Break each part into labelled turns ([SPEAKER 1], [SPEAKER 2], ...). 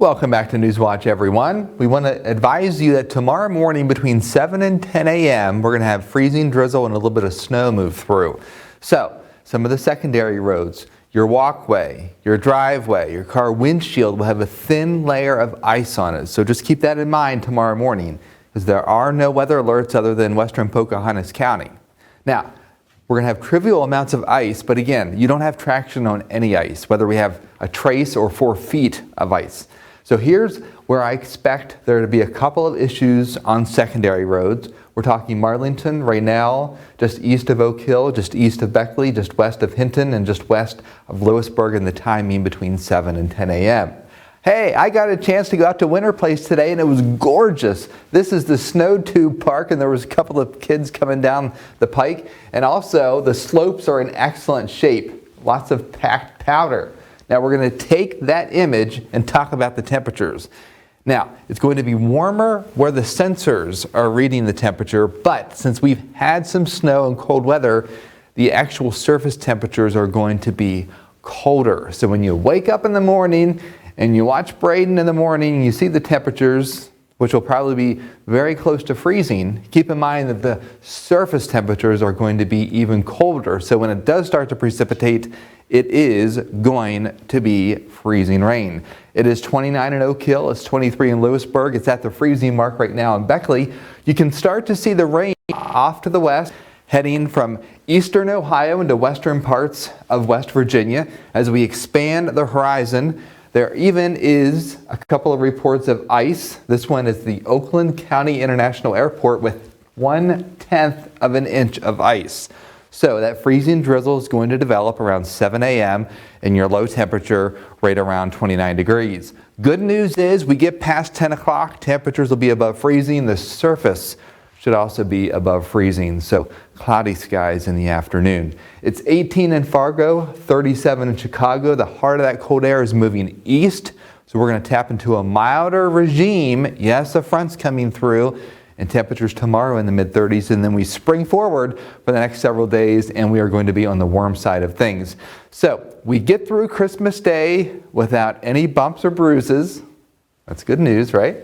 [SPEAKER 1] Welcome back to Newswatch, everyone. We want to advise you that tomorrow morning between 7 and 10 a.m. we're going to have freezing drizzle and a little bit of snow move through. So some of the secondary roads, your walkway, your driveway, your car windshield will have a thin layer of ice on it. So just keep that in mind tomorrow morning, because there are no weather alerts other than western Pocahontas County. Now, we're going to have trivial amounts of ice, but again, you don't have traction on any ice, whether we have a trace or 4 feet of ice. So here's where I expect there to be a couple of issues on secondary roads. We're talking Marlington, Raynell, just east of Oak Hill, just east of Beckley, just west of Hinton, and just west of Lewisburg, and the timing between 7 and 10 a.m. Hey, I got a chance to go out to Winter Place today and it was gorgeous. This is the Snow Tube Park and there was a couple of kids coming down the pike. And also the slopes are in excellent shape. Lots of packed powder. Now we're going to take that image and talk about the temperatures. Now, it's going to be warmer where the sensors are reading the temperature, but since we've had some snow and cold weather, the actual surface temperatures are going to be colder. So when you wake up in the morning and you watch Braden in the morning, you see the temperatures, which will probably be very close to freezing. Keep in mind that the surface temperatures are going to be even colder. So when it does start to precipitate, it is going to be freezing rain. It is 29 in Oak Hill, it's 23 in Lewisburg, it's at the freezing mark right now in Beckley. You can start to see the rain off to the west, heading from eastern Ohio into western parts of West Virginia. As we expand the horizon, there even is a couple of reports of ice. This one is the Oakland County International Airport with 1/10 of an inch of ice. So that freezing drizzle is going to develop around 7 a.m. and your low temperature right around 29 degrees. Good news is we get past 10 o'clock, temperatures will be above freezing. The surface should also be above freezing, so cloudy skies in the afternoon. It's 18 in Fargo, 37 in Chicago. The heart of that cold air is moving east, so we're going to tap into a milder regime. Yes, a front's coming through, and temperatures tomorrow in the mid-30s, and then we spring forward for the next several days, and we are going to be on the warm side of things. So we get through Christmas Day without any bumps or bruises. That's good news, right?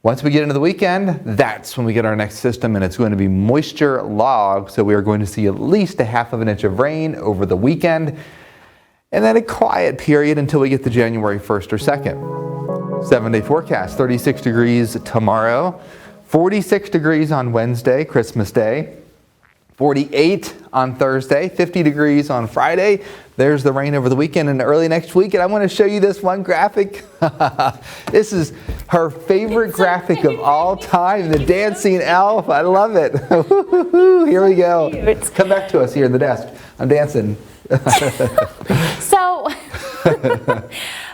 [SPEAKER 1] Once we get into the weekend, that's when we get our next system, and it's going to be moisture log, so we are going to see at least 1/2 inch of rain over the weekend, and then a quiet period until we get to January 1st or 2nd. 7-day forecast, 36 degrees tomorrow, 46 degrees on Wednesday, Christmas Day, 48 on Thursday, 50 degrees on Friday. There's the rain over the weekend and early next week. And I want to show you this one graphic. This is her favorite graphic of all time, the dancing elf. I love it. Here we go. Come back to us here in the desk. I'm dancing.
[SPEAKER 2] So,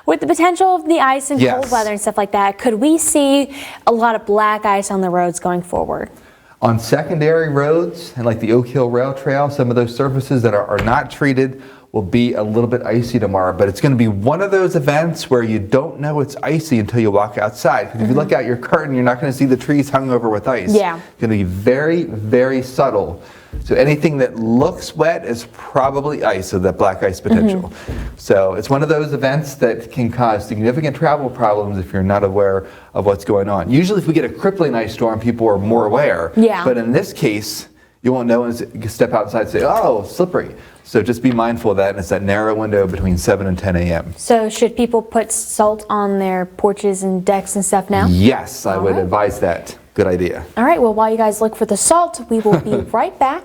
[SPEAKER 2] with the potential of the ice and cold weather and stuff like that, could we see a lot of black ice on the roads going forward?
[SPEAKER 1] On secondary roads, and like the Oak Hill Rail Trail, some of those surfaces that are not treated will be a little bit icy tomorrow, but it's going to be one of those events where you don't know it's icy until you walk outside. Because if you look out your curtain, you're not going to see the trees hung over with ice.
[SPEAKER 2] Yeah.
[SPEAKER 1] It's going to be very, very subtle. So anything that looks wet is probably ice, of that black ice potential. So it's one of those events that can cause significant travel problems if you're not aware of what's going on. Usually if we get a crippling ice storm, people are more aware.
[SPEAKER 2] Yeah.
[SPEAKER 1] But in this case, you won't know until you step outside and say, oh, slippery. So just be mindful of that, and it's that narrow window between 7 and 10 a.m.
[SPEAKER 2] So should people put salt on their porches and decks and stuff now?
[SPEAKER 1] Yes, I would advise that. Good idea.
[SPEAKER 2] All right, well, while you guys look for the salt, we will be right back